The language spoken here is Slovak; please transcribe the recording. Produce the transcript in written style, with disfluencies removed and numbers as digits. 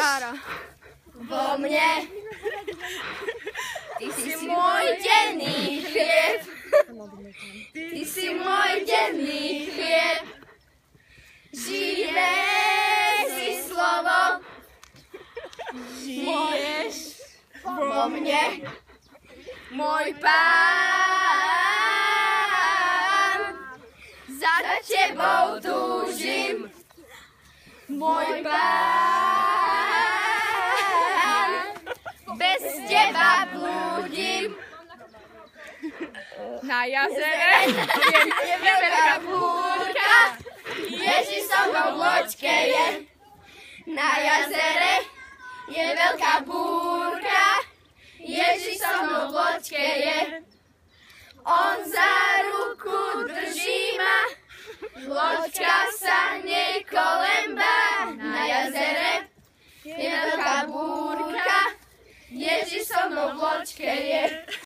žiješ vo mne. Ty si môj denný chlieb. Ty si môj denný chlieb. Živé si slovo. Žiješ vo mne. Môj Pán. Za tebou túžim. Môj Pán. Bez teba blúdim. Na jazere Je veľká búrka. Ježiš so mnou v loďke je. Na jazere je veľká búrka. Ježiš so mnou v loďke je. On za ruku drží ma. Loďka sa nekolembá. Na jazere je veľká búrka. Ježiš so mnou v loďke je.